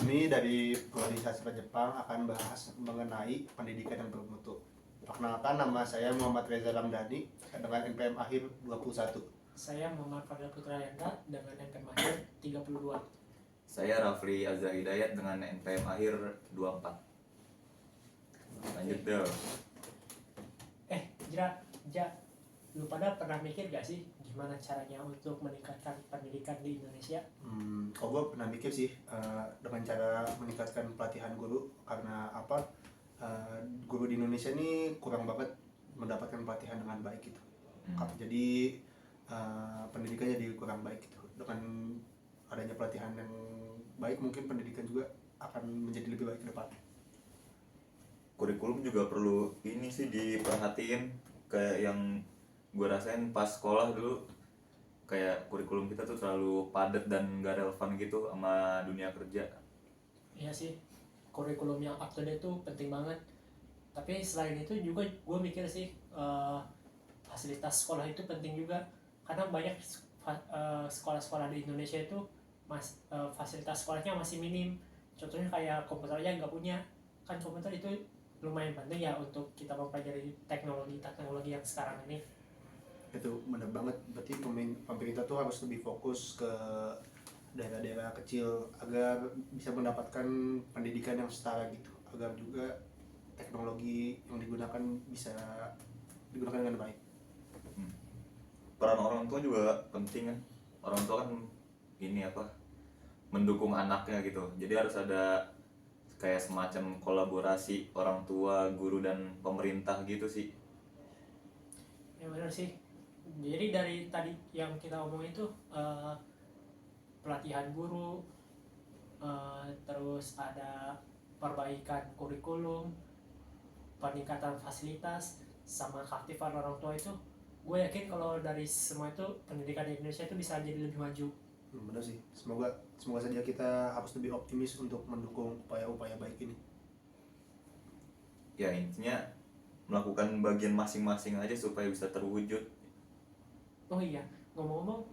Kami dari Prodi Sastra Jepang akan bahas mengenai pendidikan yang bermutu. Perkenalkan, nama saya Muhammad Reza Ramdhani dengan NPM akhir 21. Saya Muhammad Fadil Putra Yanda dengan NPM akhir 32. Saya Rafli Azza Hidayat dengan NPM akhir 24. Lanjut dong. Ja, lu pada pernah mikir gak sih gimana caranya untuk meningkatkan pendidikan di Indonesia? Kalau gue pernah mikir sih dengan cara meningkatkan pelatihan guru, karena guru di Indonesia ini kurang banget mendapatkan pelatihan dengan baik gitu. Jadi pendidikan jadi kurang baik gitu. Dengan adanya pelatihan yang baik, mungkin pendidikan juga akan menjadi lebih baik ke depan. Kurikulum juga perlu ini sih diperhatiin, kayak yang gue rasain pas sekolah dulu, kayak kurikulum kita tuh terlalu padat dan gak relevan gitu sama dunia kerja. Iya sih, kurikulum yang up to date tuh penting banget. Tapi selain itu juga gue mikir sih fasilitas sekolah itu penting juga, karena banyak sekolah-sekolah di Indonesia itu fasilitas sekolahnya masih minim. Contohnya kayak komputer aja nggak punya. Kan komputer itu lumayan penting ya untuk kita mempelajari teknologi yang sekarang ini. Itu benar banget, berarti pemerintah tuh harus lebih fokus ke daerah-daerah kecil agar bisa mendapatkan pendidikan yang setara gitu, agar juga teknologi yang digunakan bisa digunakan dengan baik. Peran orang tua juga penting kan. Orang tua kan mendukung anaknya gitu. Jadi harus ada kayak semacam kolaborasi orang tua, guru, dan pemerintah gitu sih. Ya benar sih. Jadi dari tadi yang kita omongin itu pelatihan guru, terus ada perbaikan kurikulum, peningkatan fasilitas, sama keaktifan orang tua itu, gue yakin kalau dari semua itu pendidikan di Indonesia itu bisa jadi lebih maju. Benar sih, semoga saja kita harus lebih optimis untuk mendukung upaya-upaya baik ini. Ya intinya melakukan bagian masing-masing aja supaya bisa terwujud. Oh iya, ngomong-ngomong,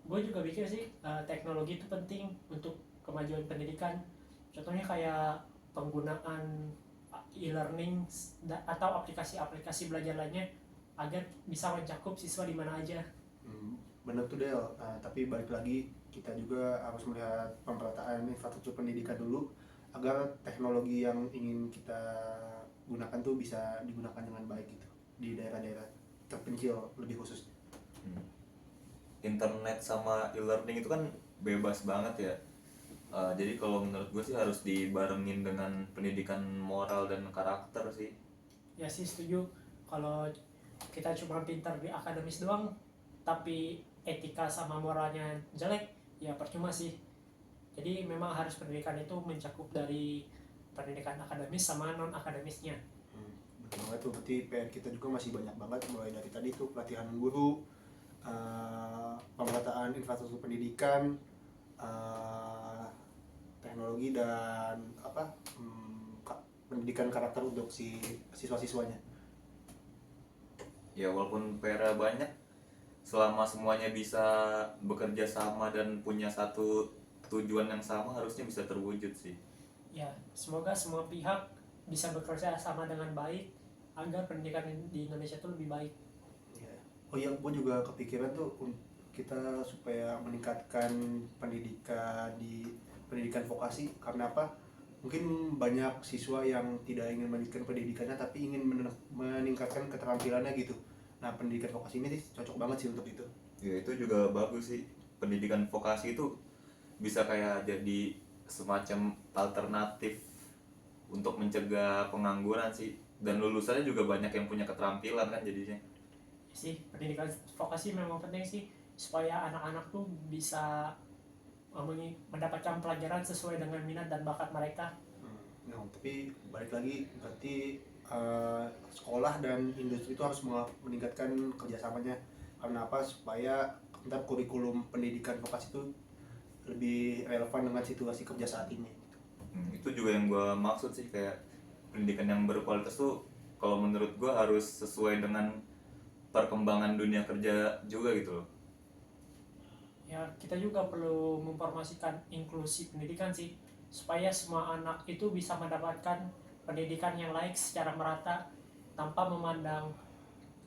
gue juga pikir sih teknologi itu penting untuk kemajuan pendidikan. Contohnya kayak penggunaan e-learning atau aplikasi-aplikasi belajar lainnya agar bisa mencakup siswa di mana aja. Benar tuh Del, tapi balik lagi kita juga harus melihat pemerataan infrastruktur pendidikan dulu agar teknologi yang ingin kita gunakan tuh bisa digunakan dengan baik gitu di daerah-daerah terpencil lebih khusus. Internet sama e-learning itu kan bebas banget ya. Jadi kalau menurut gue sih harus dibarengin dengan pendidikan moral dan karakter sih. Ya sih setuju, kalau kita cuma pintar di akademis doang tapi etika sama moralnya jelek, ya percuma sih. Jadi memang harus pendidikan itu mencakup dari pendidikan akademis sama non akademisnya. Betul banget tuh, berarti PR kita juga masih banyak banget, mulai dari tadi tuh pelatihan guru, pemerataan infrastruktur pendidikan, teknologi, dan pendidikan karakter untuk si siswa-siswanya. Ya walaupun PR banyak, selama semuanya bisa bekerja sama dan punya satu tujuan yang sama, harusnya bisa terwujud sih. Ya, semoga semua pihak bisa bekerja sama dengan baik agar pendidikan di Indonesia itu lebih baik. Ya. Oh iya, gue juga kepikiran tuh kita supaya meningkatkan pendidikan di pendidikan vokasi. Karena apa? Mungkin banyak siswa yang tidak ingin melanjutkan pendidikannya tapi ingin meningkatkan keterampilannya gitu. Nah, pendidikan vokasi ini sih cocok banget sih untuk itu. Ya itu juga bagus sih. Pendidikan vokasi itu bisa kayak jadi semacam alternatif untuk mencegah pengangguran sih. Dan lulusannya juga banyak yang punya keterampilan kan jadinya. Sih, pendidikan vokasi memang penting sih supaya anak-anak tuh bisa mendapatkan pelajaran sesuai dengan minat dan bakat mereka. Nah, tapi balik lagi, berarti sekolah dan industri itu harus meningkatkan kerjasamanya. Karena apa? Supaya ntar kurikulum pendidikan vokasi itu lebih relevan dengan situasi kerja saat ini. Itu juga yang gue maksud sih, kayak pendidikan yang berkualitas tuh kalau menurut gue harus sesuai dengan perkembangan dunia kerja juga gitu loh. Ya, kita juga perlu mempromosikan inklusi pendidikan sih. supaya semua anak itu bisa mendapatkan pendidikan yang layak secara merata tanpa memandang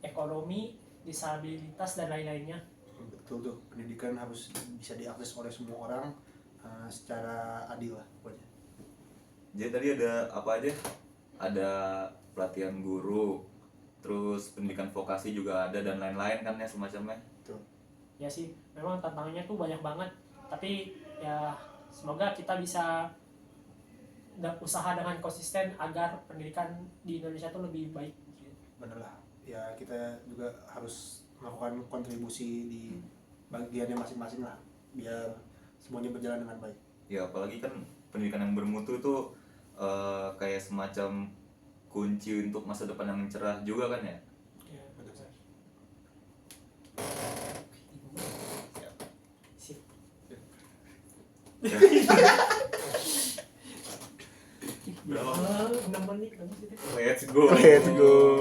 ekonomi, disabilitas dan lain-lainnya. Betul tuh, pendidikan harus bisa diakses oleh semua orang secara adil lah pokoknya. Jadi tadi ada apa aja? Ada pelatihan guru, terus pendidikan vokasi juga ada dan lain-lain kan ya semacamnya. Betul. Ya sih, memang tantangannya tuh banyak banget, tapi ya semoga kita bisa usaha dengan konsisten agar pendidikan di Indonesia tuh lebih baik. Bener lah, ya kita juga harus melakukan kontribusi di bagiannya masing-masing lah biar semuanya berjalan dengan baik. Ya apalagi kan pendidikan yang bermutu itu kayak semacam kunci untuk masa depan yang cerah juga kan ya. Ya, Betul. sip. 6 menit. Let's go. Let's go.